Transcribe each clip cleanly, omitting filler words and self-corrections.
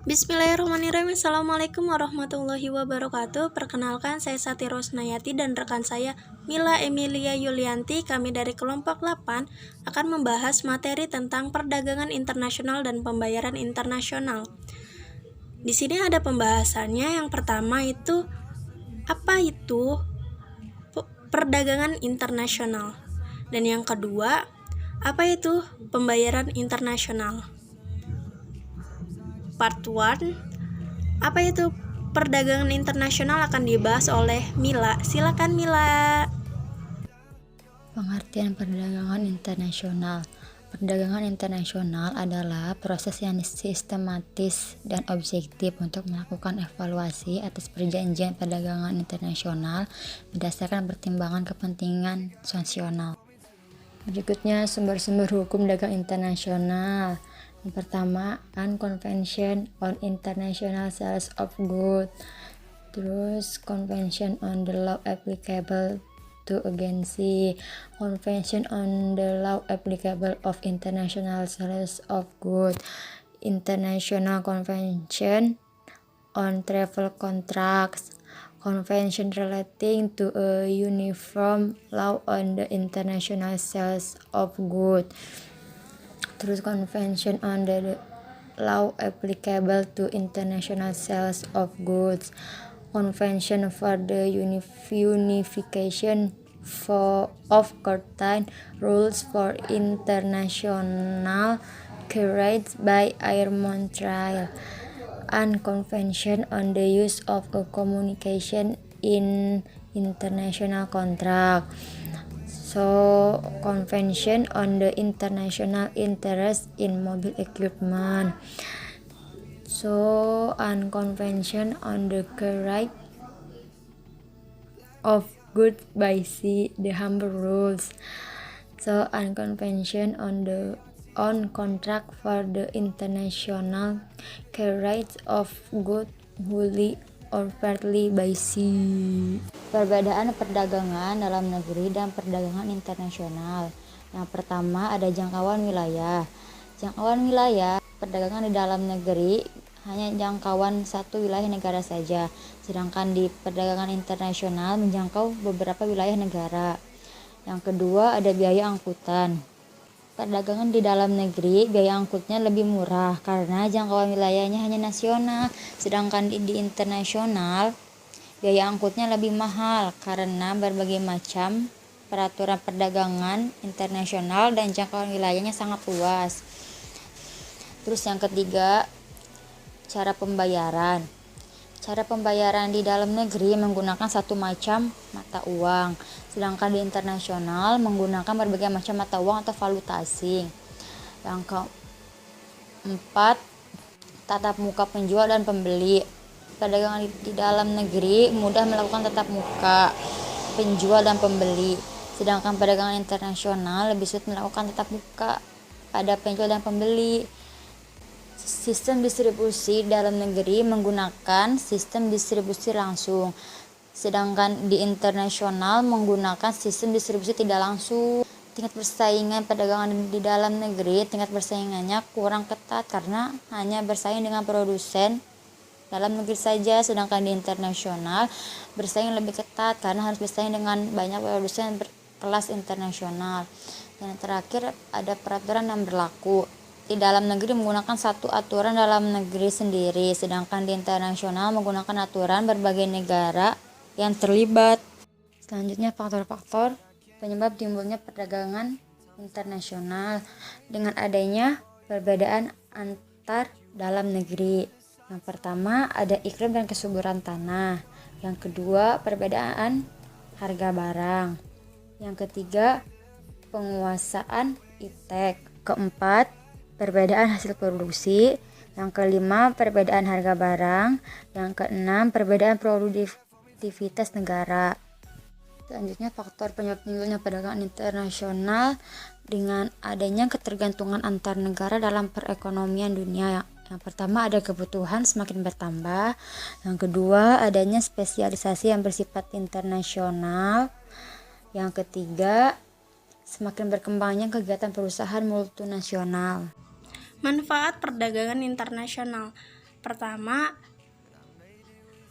Bismillahirrahmanirrahim. Assalamualaikum warahmatullahi wabarakatuh. Perkenalkan, saya Sati Rosnayati dan rekan saya Mila Emilia Yulianti. Kami dari kelompok 8 akan membahas materi tentang perdagangan internasional dan pembayaran internasional. Di sini ada pembahasannya. Yang pertama itu, apa itu perdagangan internasional? Dan yang kedua, apa itu pembayaran internasional? Part 1, apa itu perdagangan internasional, akan dibahas oleh Mila. Silakan Mila. Pengertian perdagangan internasional. Perdagangan internasional adalah proses yang sistematis dan objektif untuk melakukan evaluasi atas perjanjian perdagangan internasional berdasarkan pertimbangan kepentingan nasional. Berikutnya sumber-sumber hukum dagang internasional. Yang pertama, Convention on International Sales of Goods. Terus Convention on the Law Applicable to Agency, Convention on the Law Applicable of International Sales of Goods, International Convention on Travel Contracts, Convention relating to a uniform law on the international sales of goods. Terus Convention on the Law Applicable to International Sales of Goods, Convention for the Unification of Certain Rules for International Carriage by Air Montreal, and Convention on the Use of a Communication in International Contract. So, Convention on the International Interest in Mobile Equipment. So, and Convention on the Carriage of Goods by Sea, the Humber Rules. So, and Convention on contract for the international carriage of goods wholly or partly by sea. Perbedaan perdagangan dalam negeri dan perdagangan internasional. Yang pertama ada jangkauan wilayah. Jangkauan wilayah, perdagangan di dalam negeri hanya jangkauan satu wilayah negara saja, sedangkan di perdagangan internasional menjangkau beberapa wilayah negara. Yang kedua ada biaya angkutan. Perdagangan di dalam negeri, biaya angkutnya lebih murah karena jangkauan wilayahnya hanya nasional, sedangkan di internasional biaya angkutnya lebih mahal karena berbagai macam peraturan perdagangan internasional dan jangkauan wilayahnya sangat luas. Terus yang ketiga, cara pembayaran. Cara pembayaran di dalam negeri menggunakan satu macam mata uang, sedangkan di internasional menggunakan berbagai macam mata uang atau valuta asing. Yang keempat, tatap muka penjual dan pembeli. Perdagangan di dalam negeri mudah melakukan tatap muka penjual dan pembeli, sedangkan perdagangan internasional lebih sulit melakukan tatap muka pada penjual dan pembeli. Sistem distribusi dalam negeri menggunakan sistem distribusi langsung, sedangkan di internasional menggunakan sistem distribusi tidak langsung. Tingkat persaingan perdagangan di dalam negeri, tingkat persaingannya kurang ketat karena hanya bersaing dengan produsen dalam negeri saja, sedangkan di internasional bersaing lebih ketat karena harus bersaing dengan banyak produsen berkelas internasional. Dan terakhir ada peraturan yang berlaku. Di dalam negeri menggunakan satu aturan dalam negeri sendiri, sedangkan di internasional menggunakan aturan berbagai negara yang terlibat. Selanjutnya faktor-faktor penyebab timbulnya perdagangan internasional dengan adanya perbedaan antar dalam negeri. Yang pertama ada iklim dan kesuburan tanah. Yang kedua perbedaan harga barang. Yang ketiga penguasaan iptek. Keempat perbedaan hasil produksi. Yang kelima perbedaan harga barang. Yang keenam perbedaan produktivitas negara. Selanjutnya faktor penyebab timbulnya perdagangan internasional dengan adanya ketergantungan antar negara dalam perekonomian dunia. Yang pertama ada kebutuhan semakin bertambah. Yang kedua adanya spesialisasi yang bersifat internasional. Yang ketiga semakin berkembangnya kegiatan perusahaan multinasional. Manfaat perdagangan internasional. Pertama,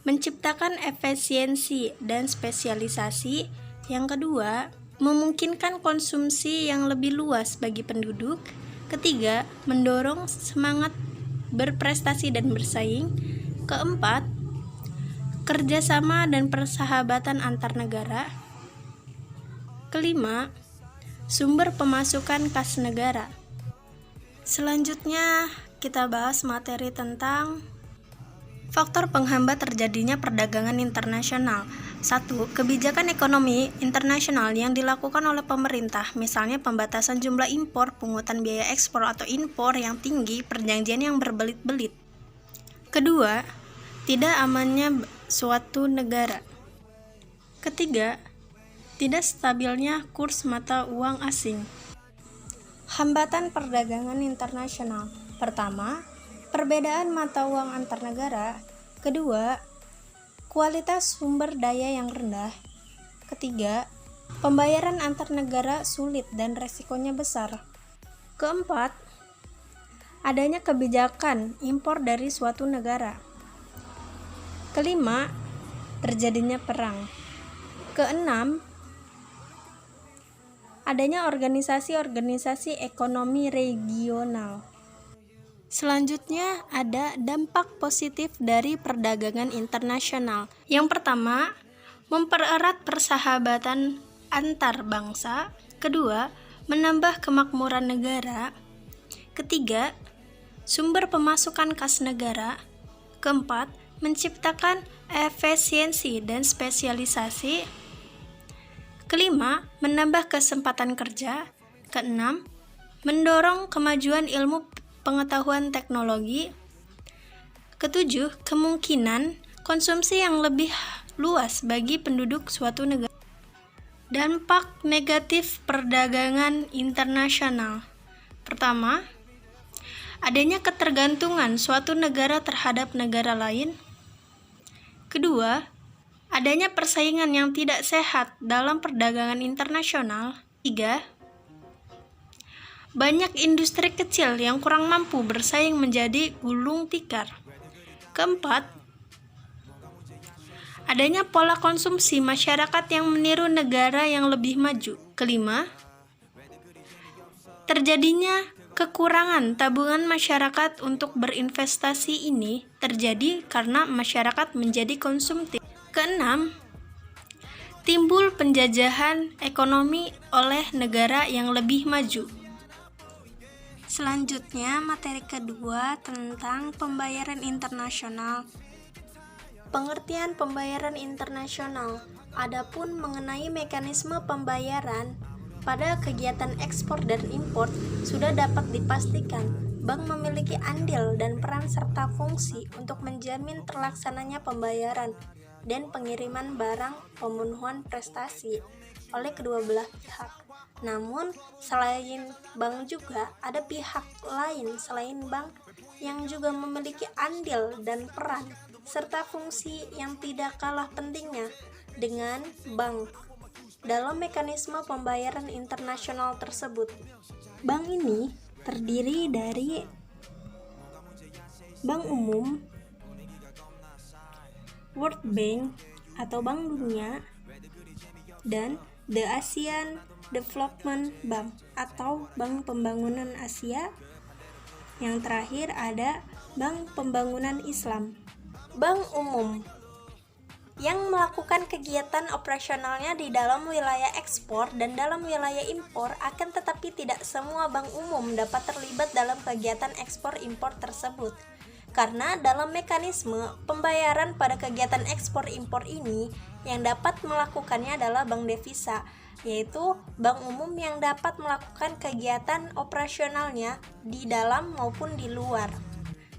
menciptakan efisiensi dan spesialisasi. Yang kedua, memungkinkan konsumsi yang lebih luas bagi penduduk. Ketiga, mendorong semangat berprestasi dan bersaing. Keempat, kerjasama dan persahabatan antar negara. Kelima, sumber pemasukan kas negara. Selanjutnya, kita bahas materi tentang faktor penghambat terjadinya perdagangan internasional. 1. Kebijakan ekonomi internasional yang dilakukan oleh pemerintah, misalnya pembatasan jumlah impor, pungutan biaya ekspor atau impor yang tinggi, perjanjian yang berbelit-belit. Kedua, tidak amannya suatu negara. Ketiga, tidak stabilnya kurs mata uang asing. Hambatan perdagangan internasional. Pertama, perbedaan mata uang antar negara. Kedua, kualitas sumber daya yang rendah. Ketiga, pembayaran antar negara sulit dan resikonya besar. Keempat, adanya kebijakan impor dari suatu negara. Kelima, terjadinya perang. Keenam, adanya organisasi-organisasi ekonomi regional. Selanjutnya ada dampak positif dari perdagangan internasional. Yang pertama, mempererat persahabatan antar bangsa. Kedua, menambah kemakmuran negara. Ketiga, sumber pemasukan kas negara. Keempat, menciptakan efisiensi dan spesialisasi. Kelima, menambah kesempatan kerja. Keenam, mendorong kemajuan ilmu pengetahuan teknologi. Ketujuh, kemungkinan konsumsi yang lebih luas bagi penduduk suatu negara. Dampak negatif perdagangan internasional. Pertama, adanya ketergantungan suatu negara terhadap negara lain. Kedua, adanya persaingan yang tidak sehat dalam perdagangan internasional. Tiga, banyak industri kecil yang kurang mampu bersaing menjadi gulung tikar. Keempat, adanya pola konsumsi masyarakat yang meniru negara yang lebih maju. Kelima, terjadinya kekurangan tabungan masyarakat untuk berinvestasi. Ini terjadi karena masyarakat menjadi konsumtif. Keenam, timbul penjajahan ekonomi oleh negara yang lebih maju. Selanjutnya, materi kedua tentang pembayaran internasional. Pengertian pembayaran internasional. Adapun mengenai mekanisme pembayaran pada kegiatan ekspor dan impor sudah dapat dipastikan bank memiliki andil dan peran serta fungsi untuk menjamin terlaksananya pembayaran dan pengiriman barang pemenuhan prestasi oleh kedua belah pihak. Namun, selain bank juga ada pihak lain selain bank yang juga memiliki andil dan peran serta fungsi yang tidak kalah pentingnya dengan bank dalam mekanisme pembayaran internasional tersebut. Bank ini terdiri dari Bank Umum, World Bank atau Bank Dunia, dan The Asian Development Bank atau Bank Pembangunan Asia. Yang terakhir ada Bank Pembangunan Islam. Bank Umum yang melakukan kegiatan operasionalnya di dalam wilayah ekspor dan dalam wilayah impor, akan tetapi tidak semua bank umum dapat terlibat dalam kegiatan ekspor impor tersebut. Karena dalam mekanisme pembayaran pada kegiatan ekspor impor ini, yang dapat melakukannya adalah bank devisa, yaitu bank umum yang dapat melakukan kegiatan operasionalnya di dalam maupun di luar.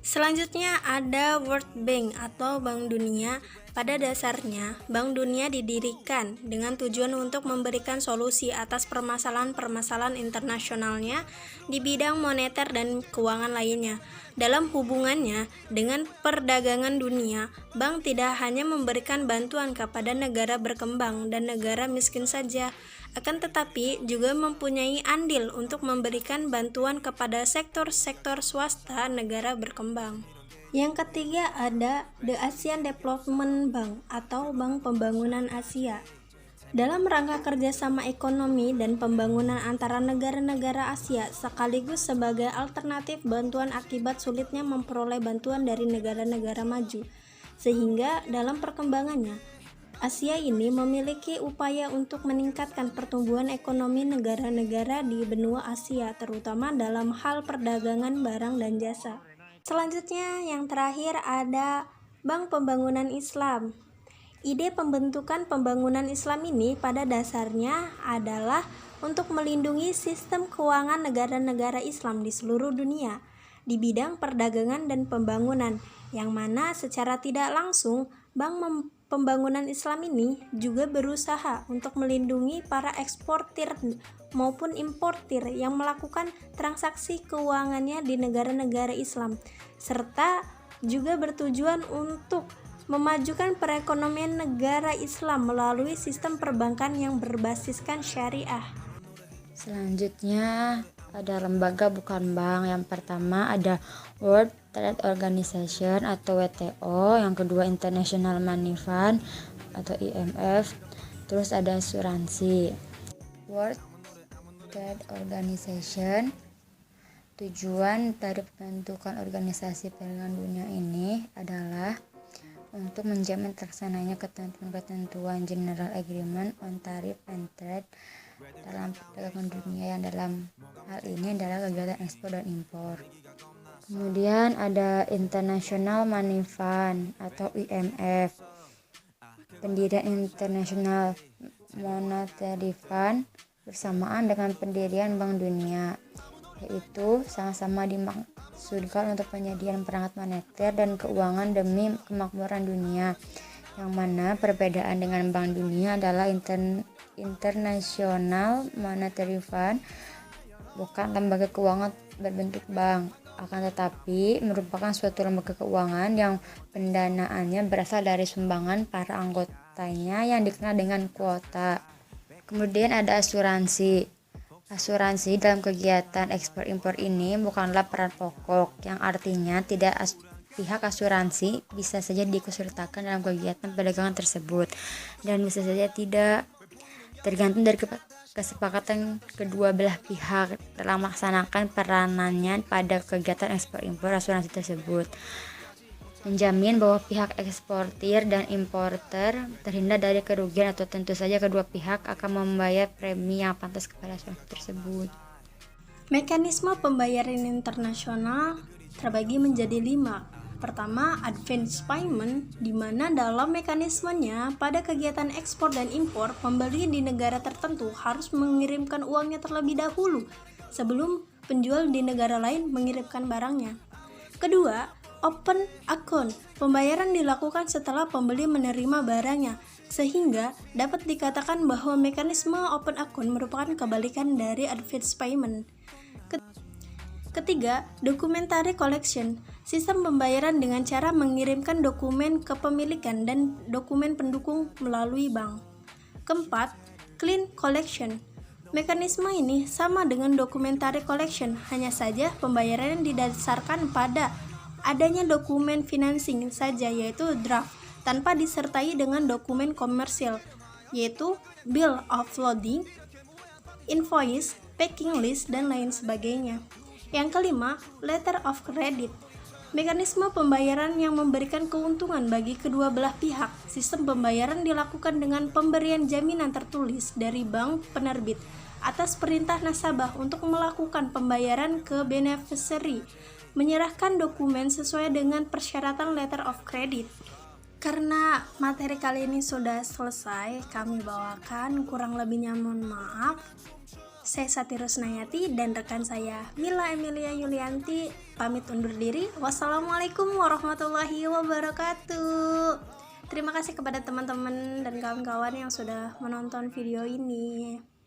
Selanjutnya ada World Bank atau Bank Dunia. Pada dasarnya, Bank Dunia didirikan dengan tujuan untuk memberikan solusi atas permasalahan-permasalahan internasionalnya di bidang moneter dan keuangan lainnya. Dalam hubungannya dengan perdagangan dunia, bank tidak hanya memberikan bantuan kepada negara berkembang dan negara miskin saja, akan tetapi juga mempunyai andil untuk memberikan bantuan kepada sektor-sektor swasta negara berkembang. Yang ketiga ada The Asian Development Bank atau Bank Pembangunan Asia. Dalam rangka kerjasama ekonomi dan pembangunan antara negara-negara Asia sekaligus sebagai alternatif bantuan akibat sulitnya memperoleh bantuan dari negara-negara maju. Sehingga dalam perkembangannya, Asia ini memiliki upaya untuk meningkatkan pertumbuhan ekonomi negara-negara di benua Asia, terutama dalam hal perdagangan barang dan jasa. Selanjutnya, yang terakhir ada Bank Pembangunan Islam. Ide pembentukan pembangunan Islam ini pada dasarnya adalah untuk melindungi sistem keuangan negara-negara Islam di seluruh dunia di bidang perdagangan dan pembangunan, yang mana secara tidak langsung Bank Pembangunan Islam ini juga berusaha untuk melindungi para eksportir maupun importir yang melakukan transaksi keuangannya di negara-negara Islam, serta juga bertujuan untuk memajukan perekonomian negara Islam melalui sistem perbankan yang berbasiskan syariah. Selanjutnya ada lembaga bukan bank. Yang pertama ada World Trade Organization atau WTO, yang kedua International Money Fund atau IMF, terus ada asuransi. World Trade Organization, tujuan dari pembentukan organisasi perdagangan dunia ini adalah untuk menjamin terlaksananya ketentuan-ketentuan General Agreement on Tariff and Trade dalam perdagangan dunia, yang dalam hal ini adalah kegiatan ekspor dan impor. Kemudian ada International Money Fund atau IMF. Pendirian International Monetary Fund bersamaan dengan pendirian Bank Dunia, yaitu sama-sama dimaksudkan untuk penyediaan perangkat moneter dan keuangan demi kemakmuran dunia, yang mana perbedaan dengan Bank Dunia adalah International Monetary Fund bukan lembaga keuangan berbentuk bank, akan tetapi merupakan suatu lembaga keuangan yang pendanaannya berasal dari sumbangan para anggotanya yang dikenal dengan kuota. Kemudian ada asuransi. Asuransi dalam kegiatan ekspor impor ini bukanlah peran pokok, yang artinya pihak asuransi bisa saja diikutsertakan dalam kegiatan perdagangan tersebut dan bisa saja tidak, tergantung dari kesepakatan kedua belah pihak dalam melaksanakan peranannya pada kegiatan ekspor impor. Asuransi tersebut menjamin bahwa pihak eksportir dan importer terhindar dari kerugian, atau tentu saja kedua pihak akan membayar premi yang pantas kepada asuransi tersebut. Mekanisme pembayaran internasional terbagi menjadi 5. Pertama, advance payment, di mana dalam mekanismenya pada kegiatan ekspor dan impor, pembeli di negara tertentu harus mengirimkan uangnya terlebih dahulu sebelum penjual di negara lain mengirimkan barangnya. Kedua, open account, pembayaran dilakukan setelah pembeli menerima barangnya, sehingga dapat dikatakan bahwa mekanisme open account merupakan kebalikan dari advance payment. Ketiga, documentary collection, sistem pembayaran dengan cara mengirimkan dokumen kepemilikan dan dokumen pendukung melalui bank. Keempat, clean collection. Mekanisme ini sama dengan documentary collection, hanya saja pembayaran didasarkan pada adanya dokumen financing saja, yaitu draft, tanpa disertai dengan dokumen komersial, yaitu bill of lading, invoice, packing list, dan lain sebagainya. Yang kelima, letter of credit, mekanisme pembayaran yang memberikan keuntungan bagi kedua belah pihak. Sistem pembayaran dilakukan dengan pemberian jaminan tertulis dari bank penerbit atas perintah nasabah untuk melakukan pembayaran ke beneficiary, menyerahkan dokumen sesuai dengan persyaratan letter of credit. Karena materi kali ini sudah selesai, kami bawakan, kurang lebihnya mohon maaf. Saya Sati Rosnayati dan rekan saya Mila Emilia Yulianti pamit undur diri. Wassalamualaikum warahmatullahi wabarakatuh. Terima kasih kepada teman-teman dan kawan-kawan yang sudah menonton video ini.